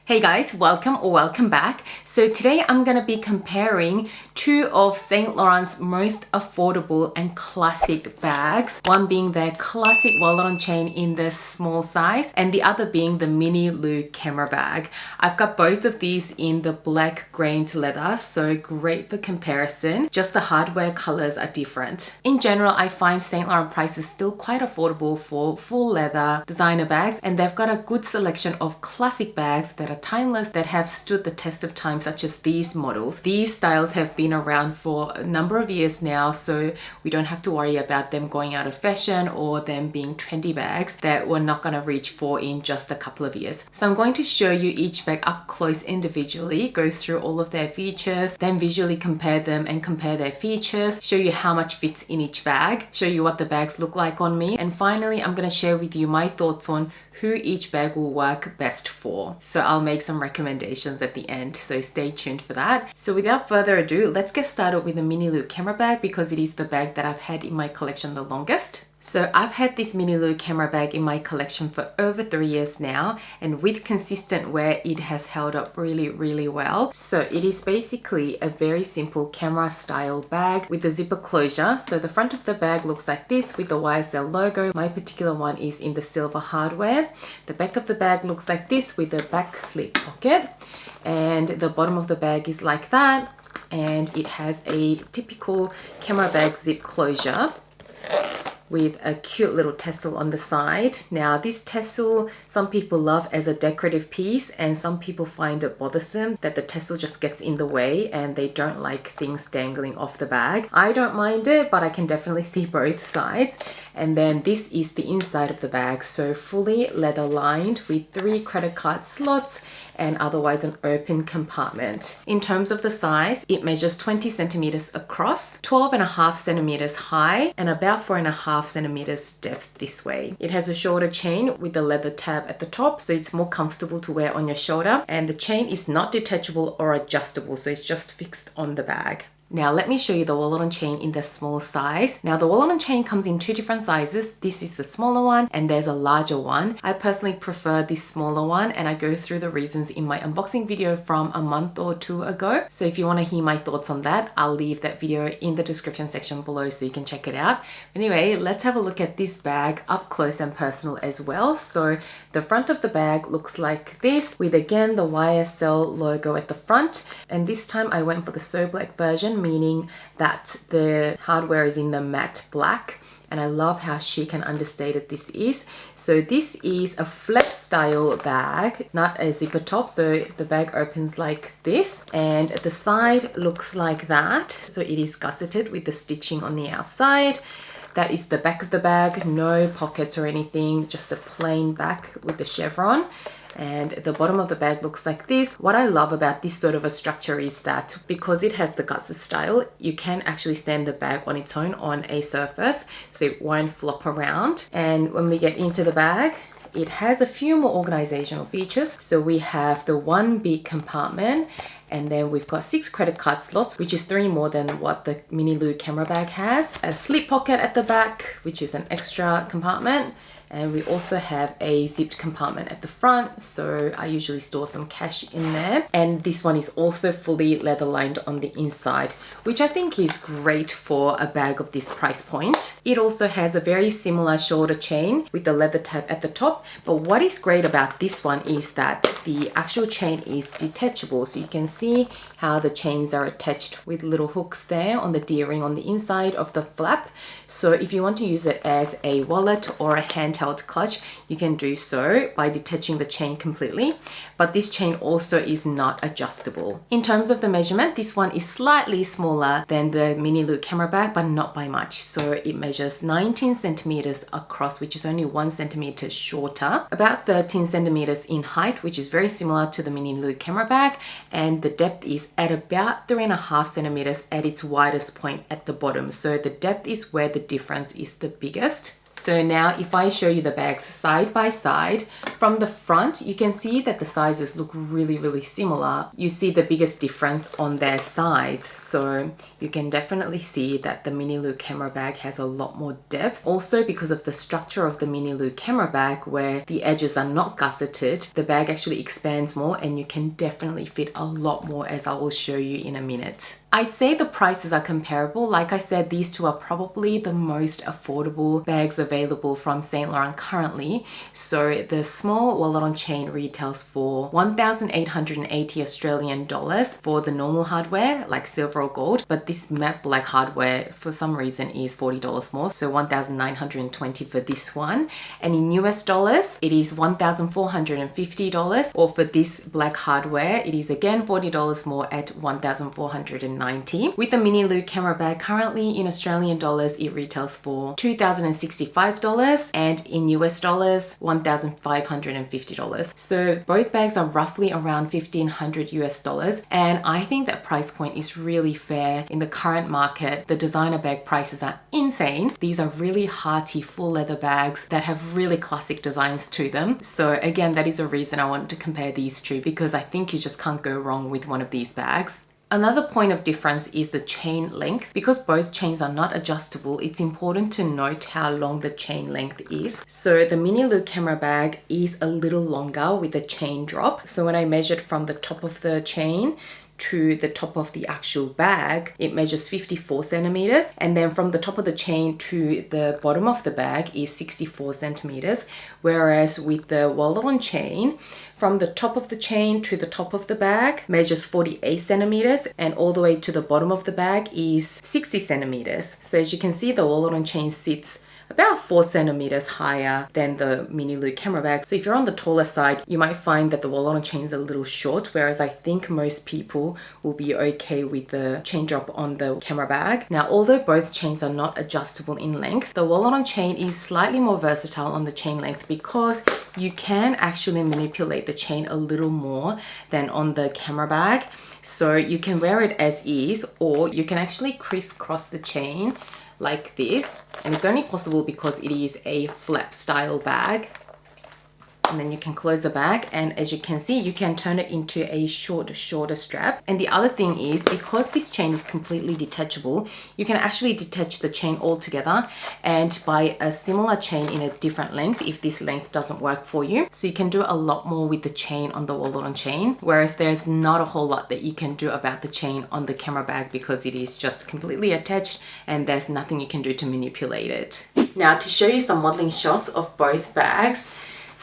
Hey guys, welcome or welcome back. So today I'm going to be comparing two of Saint Laurent's most affordable and classic bags. One being their classic wallet on chain in the small size and the other being the mini Lou camera bag. I've got both of these in the black grained leather, so great for comparison. Just the hardware colors are different. In general, I find Saint Laurent prices still quite affordable for full leather designer bags, and they've got a good selection of classic bags that are timeless, that have stood the test of time, such as these models. These styles have been around for a number of years now, so we don't have to worry about them going out of fashion or them being trendy bags that we're not going to reach for in just a couple of years. So I'm going to show you each bag up close individually, go through all of their features, then visually compare them and compare their features, show you how much fits in each bag, show you what the bags look like on me, and finally I'm going to share with you my thoughts on who each bag will work best for. So I'll make some recommendations at the end, so stay tuned for that. So without further ado, let's get started with the mini Lou camera bag because it is the bag that I've had in my collection the longest. So I've had this mini Lou camera bag in my collection for over 3 years now, and with consistent wear it has held up really well. So it is basically a very simple camera style bag with a zipper closure. So the front of the bag looks like this with the YSL logo. My particular one is in the silver hardware. The back of the bag looks like this with a back slip pocket, and the bottom of the bag is like that, and it has a typical camera bag zip closure with a cute little tassel on the side. Now this tassel some people love as a decorative piece, and some people find it bothersome that the tassel just gets in the way and they don't like things dangling off the bag. I don't mind it, but I can definitely see both sides. And then this is the inside of the bag, so fully leather lined with 3 credit card slots and otherwise an open compartment. In terms of the size, it measures 20 centimeters across, 12.5 centimeters high, and about 4.5 centimeters depth this way. It has a shorter chain with a leather tab at the top, so it's more comfortable to wear on your shoulder, and the chain is not detachable or adjustable, so it's just fixed on the bag. Now let me show you the wallet on chain in the small size. Now the wallet on chain comes in 2 different sizes. This is the smaller one and there's a larger one. I personally prefer this smaller one, and I go through the reasons in my unboxing video from a month or 2 ago. So if you want to hear my thoughts on that, I'll leave that video in the description section below so you can check it out. Anyway, let's have a look at this bag up close and personal as well. So the front of the bag looks like this with again the YSL logo at the front, and this time I went for the So Black version, meaning that the hardware is in the matte black, and I love how chic and understated this is. So this is a flap style bag, not a zipper top, so the bag opens like this and the side looks like that. So it is gusseted with the stitching on the outside. That is the back of the bag, no pockets or anything, just a plain back with the chevron. And the bottom of the bag looks like this. What I love about this sort of a structure is that because it has the gusset style, you can actually stand the bag on its own on a surface, so it won't flop around. And when we get into the bag, it has a few more organizational features. So we have the one big compartment, and then we've got 6 credit card slots, which is 3 more than what the mini Lou camera bag has. A slip pocket at the back, which is an extra compartment. And we also have a zipped compartment at the front, so I usually store some cash in there. And this one is also fully leather lined on the inside, which I think is great for a bag of this price point. It also has a very similar shoulder chain with the leather tab at the top, but what is great about this one is that the actual chain is detachable, so you can see how the chains are attached with little hooks there on the D-ring on the inside of the flap. So if you want to use it as a wallet or a handheld clutch, you can do so by detaching the chain completely, but this chain also is not adjustable. In terms of the measurement, this one is slightly smaller than the mini Lou camera bag, but not by much. So it measures 19 centimeters across, which is only 1 centimeter shorter, about 13 centimeters in height, which is very similar to the mini Lou camera bag, and the depth is at about 3.5 centimeters at its widest point at the bottom. So the depth is where the difference is the biggest. So now if I show you the bags side by side, from the front, you can see that the sizes look really similar. You see the biggest difference on their sides. So you can definitely see that the Mini Lou camera bag has a lot more depth. Also because of the structure of the Mini Lou camera bag where the edges are not gusseted, the bag actually expands more and you can definitely fit a lot more, as I will show you in a minute. I'd say the prices are comparable. Like I said, these two are probably the most affordable bags available from Saint Laurent currently. So the small wallet on chain retails for 1,880 Australian dollars for the normal hardware like silver or gold, but this matte black hardware for some reason is $40 more, so 1,920 for this one. And in US dollars, it is $1,450, or for this black hardware, it is again $40 more at 1,490. With the Mini Lou camera bag, currently in Australian dollars, it retails for $2,065 and in US dollars, $1,550. So both bags are roughly around 1,500 US dollars. And I think that price point is really fair in the current market. The designer bag prices are insane. These are really hearty full leather bags that have really classic designs to them. So again, that is a reason I wanted to compare these two, because I think you just can't go wrong with one of these bags. Another point of difference is the chain length. Because both chains are not adjustable, it's important to note how long the chain length is. So the Mini Lou camera bag is a little longer with a chain drop. So when I measured from the top of the chain to the top of the actual bag, it measures 54 centimeters, and then from the top of the chain to the bottom of the bag is 64 centimeters. Whereas with the wallet on chain, from the top of the chain to the top of the bag measures 48 centimeters, and all the way to the bottom of the bag is 60 centimeters. So as you can see, the wallet on chain sits about 4 centimeters higher than the Mini Lou camera bag. So if you're on the taller side, you might find that the wallet on chain is a little short, whereas I think most people will be okay with the chain drop on the camera bag. Now, although both chains are not adjustable in length, the wallet on chain is slightly more versatile on the chain length because you can actually manipulate the chain a little more than on the camera bag. So you can wear it as is, or you can actually crisscross the chain like this, and it's only possible because it is a flap style bag. And then you can close the bag, and as you can see, you can turn it into a shorter strap. And the other thing is, because this chain is completely detachable, you can actually detach the chain altogether and buy a similar chain in a different length if this length doesn't work for you. So you can do a lot more with the chain on the wallet on chain, whereas there's not a whole lot that you can do about the chain on the camera bag because it is just completely attached and there's nothing you can do to manipulate it. Now, to show you some modeling shots of both bags,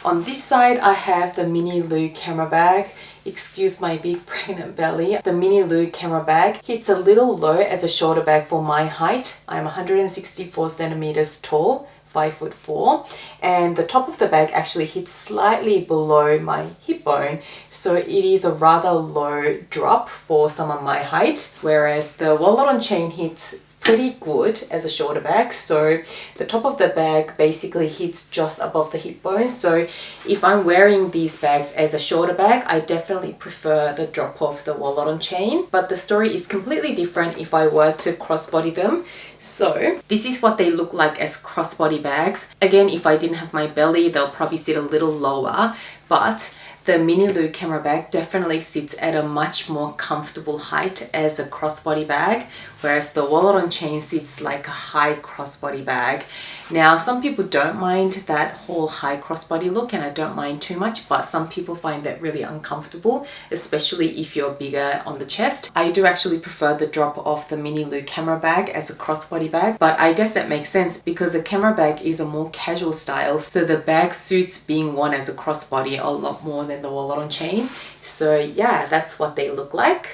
on this side, I have the Mini Lou camera bag. Excuse my big pregnant belly. The Mini Lou camera bag hits a little low as a shoulder bag for my height. I'm 164 centimeters tall, 5'4", and the top of the bag actually hits slightly below my hip bone, so it is a rather low drop for someone my height, whereas the wallet on chain hits pretty good as a shoulder bag. So the top of the bag basically hits just above the hip bone. So if I'm wearing these bags as a shoulder bag, I definitely prefer the drop of the wallet on chain. But the story is completely different if I were to crossbody them. So this is what they look like as crossbody bags. Again, if I didn't have my belly, they'll probably sit a little lower, but the Mini Lou camera bag definitely sits at a much more comfortable height as a crossbody bag, whereas the wallet on chain sits like a high crossbody bag. Now, some people don't mind that whole high crossbody look, and I don't mind too much, but some people find that really uncomfortable, especially if you're bigger on the chest. I do actually prefer the drop of the Mini Lou camera bag as a crossbody bag, but I guess that makes sense because a camera bag is a more casual style, so the bag suits being worn as a crossbody a lot more than the wallet on chain. So yeah, that's what they look like.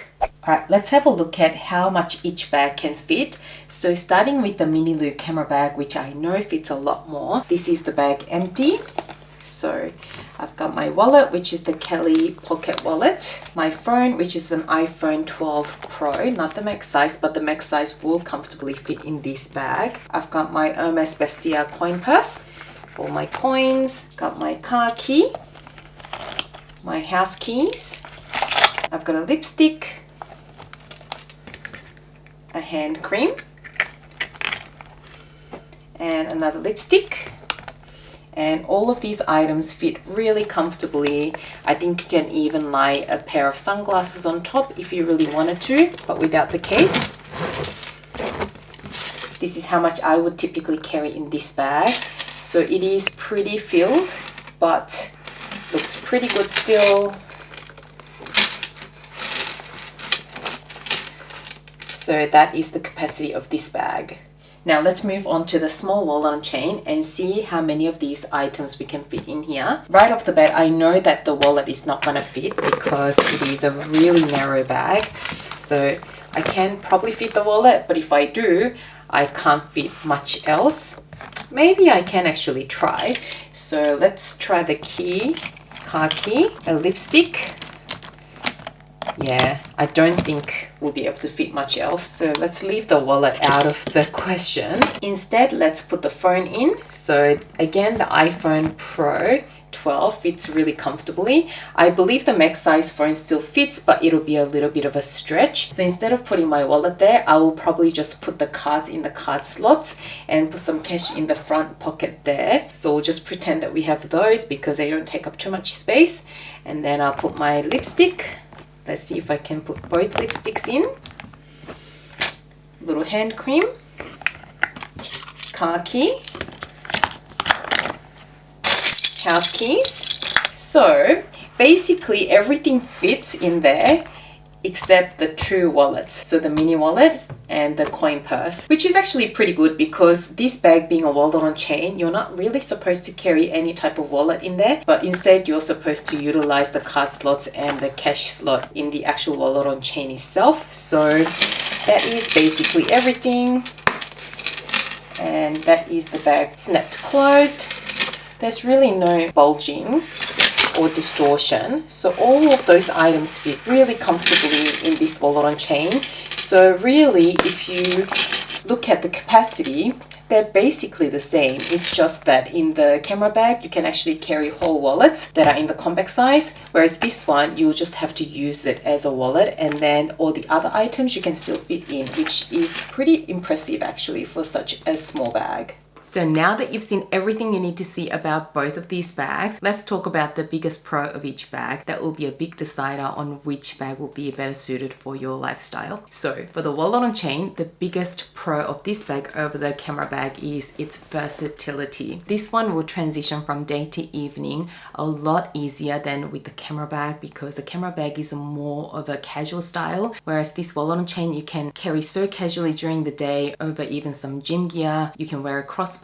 Alright, let's have a look at how much each bag can fit. So starting with the Mini Lou camera bag, which I know fits a lot more. This is the bag empty. So I've got my wallet, which is the Kelly pocket wallet. My phone, which is an iPhone 12 Pro, not the max size, but the max size will comfortably fit in this bag. I've got my Hermes Bestia coin purse, all my coins, got my car key, my house keys. I've got a lipstick, a hand cream, and another lipstick, And all of these items fit really comfortably. I think you can even lie a pair of sunglasses on top if you really wanted to, but without the case. This is how much I would typically carry in this bag. So it is pretty filled, but looks pretty good still. So that is the capacity of this bag. Now let's move on to the small wallet on chain and see how many of these items we can fit in here. Right off the bat, I know that the wallet is not going to fit because it is a really narrow bag. So I can probably fit the wallet, but if I do, I can't fit much else. Maybe I can actually try. So let's try the key, car key, a lipstick. Yeah, I don't think we'll be able to fit much else. So let's leave the wallet out of the question. Instead, let's put the phone in. So again, the iPhone Pro 12 fits really comfortably. I believe the max size phone still fits, but it'll be a little bit of a stretch. So instead of putting my wallet there, I will probably just put the cards in the card slots and put some cash in the front pocket there. So we'll just pretend that we have those because they don't take up too much space. And then I'll put my lipstick. Let's see if I can put both lipsticks in. Little hand cream, car key, house keys. So basically everything fits in there except the two wallets. So the mini wallet and the coin purse, which is actually pretty good because this bag being a wallet on chain, you're not really supposed to carry any type of wallet in there, but instead you're supposed to utilize the card slots and the cash slot in the actual wallet on chain itself. So that is basically everything. And that is the bag snapped closed. There's really no bulging or distortion. So all of those items fit really comfortably in this wallet on chain. So really, if you look at the capacity, they're basically the same. It's just that in the camera bag, you can actually carry whole wallets that are in the compact size, whereas this one, you'll just have to use it as a wallet, and then all the other items you can still fit in, which is pretty impressive actually for such a small bag. So now that you've seen everything you need to see about both of these bags, let's talk about the biggest pro of each bag. That will be a big decider on which bag will be better suited for your lifestyle. So for the wallet on chain, the biggest pro of this bag over the camera bag is its versatility. This one will transition from day to evening a lot easier than with the camera bag because the camera bag is more of a casual style, whereas this wallet on chain you can carry so casually during the day over even some gym gear. You can wear a crossbody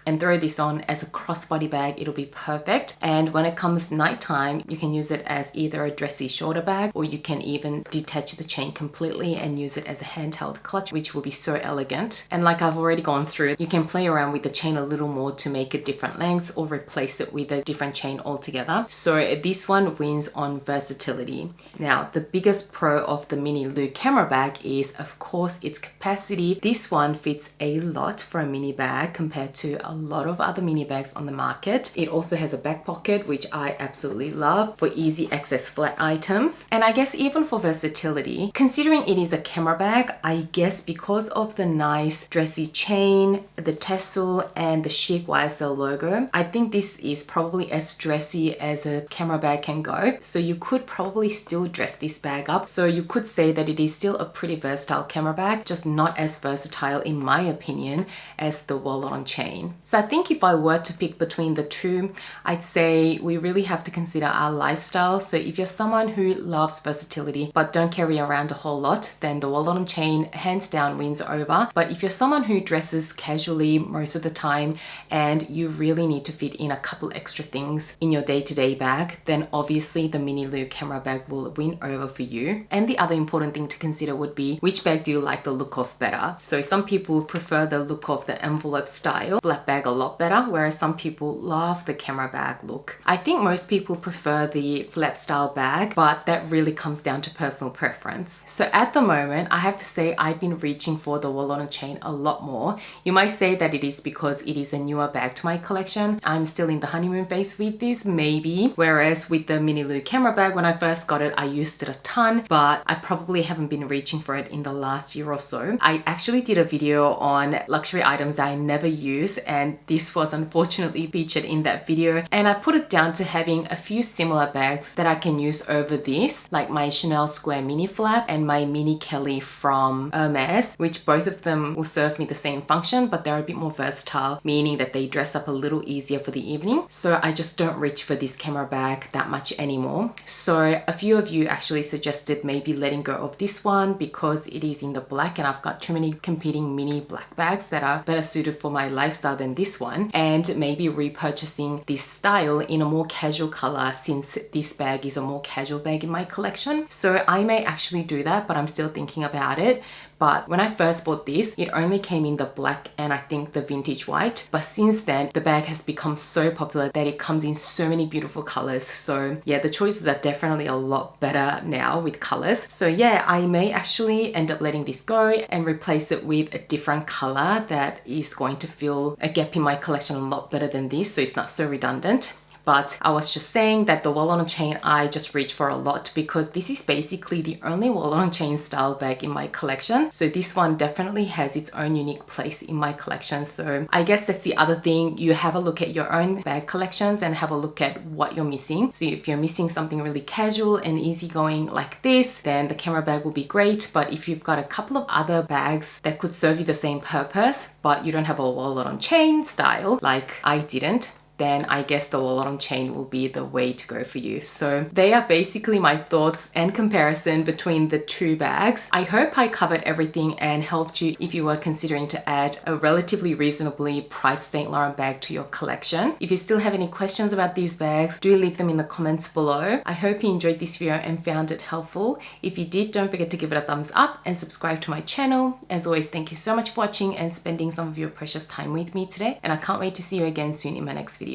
and throw this on as a crossbody bag. It'll be perfect. And when it comes nighttime, you can use it as either a dressy shoulder bag, or you can even detach the chain completely and use it as a handheld clutch, which will be so elegant. And like I've already gone through, you can play around with the chain a little more to make it different lengths or replace it with a different chain altogether. So this one wins on versatility. Now, the biggest pro of the mini Lou camera bag is, of course, its capacity. This one fits a lot for a mini bag compared to a lot of other mini bags on the market. It also has a back pocket, which I absolutely love for easy access flat items. And I guess even for versatility, considering it is a camera bag, I guess because of the nice dressy chain, the tassel and the chic YSL logo, I think this is probably as dressy as a camera bag can go. So you could probably still dress this bag up. So you could say that it is still a pretty versatile camera bag, just not as versatile in my opinion as the wallet on chain. So I think if I were to pick between the two, I'd say we really have to consider our lifestyle. So if you're someone who loves versatility but don't carry around a whole lot, then the wallet on chain hands down wins over. But if you're someone who dresses casually most of the time and you really need to fit in a couple extra things in your day-to-day bag, then obviously the mini Lou camera bag will win over for you. And the other important thing to consider would be, which bag do you like the look of better? So some people prefer the look of the envelope style flap bag a lot better, whereas some people love the camera bag look. I think most people prefer the flap style bag, but that really comes down to personal preference. So at the moment, I have to say I've been reaching for the wallet on chain a lot more. You might say that it is because it is a newer bag to my collection. I'm still in the honeymoon phase with this, maybe. Whereas with the mini Lou camera bag, when I first got it, I used it a ton, but I probably haven't been reaching for it in the last year or so. I actually did a video on luxury items that I never use, and this was unfortunately featured in that video. And I put it down to having a few similar bags that I can use over this, like my Chanel Square Mini Flap and my Mini Kelly from Hermes, which both of them will serve me the same function, but they're a bit more versatile, meaning that they dress up a little easier for the evening. So I just don't reach for this camera bag that much anymore. So a few of you actually suggested maybe letting go of this one because it is in the black and I've got too many competing mini black bags that are better suited for my lifestyle than this one, and maybe repurchasing this style in a more casual color since this bag is a more casual bag in my collection. So I may actually do that, but I'm still thinking about it. But when I first bought this, it only came in the black and I think the vintage white. But since then, the bag has become so popular that it comes in so many beautiful colors. So yeah, the choices are definitely a lot better now with colors. So yeah, I may actually end up letting this go and replace it with a different color that is going to fill a gap in my collection a lot better than this, so it's not so redundant. But I was just saying that the wallet on chain I just reach for a lot because this is basically the only wallet on chain style bag in my collection. So this one definitely has its own unique place in my collection. So I guess that's the other thing. You have a look at your own bag collections and have a look at what you're missing. So if you're missing something really casual and easygoing like this, then the camera bag will be great. But if you've got a couple of other bags that could serve you the same purpose, but you don't have a wallet on chain style like I didn't, then I guess the wallet on chain will be the way to go for you. So they are basically my thoughts and comparison between the two bags. I hope I covered everything and helped you if you were considering to add a relatively reasonably priced Saint Laurent bag to your collection. If you still have any questions about these bags, do leave them in the comments below. I hope you enjoyed this video and found it helpful. If you did, don't forget to give it a thumbs up and subscribe to my channel. As always, thank you so much for watching and spending some of your precious time with me today. And I can't wait to see you again soon in my next video.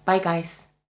Bye guys.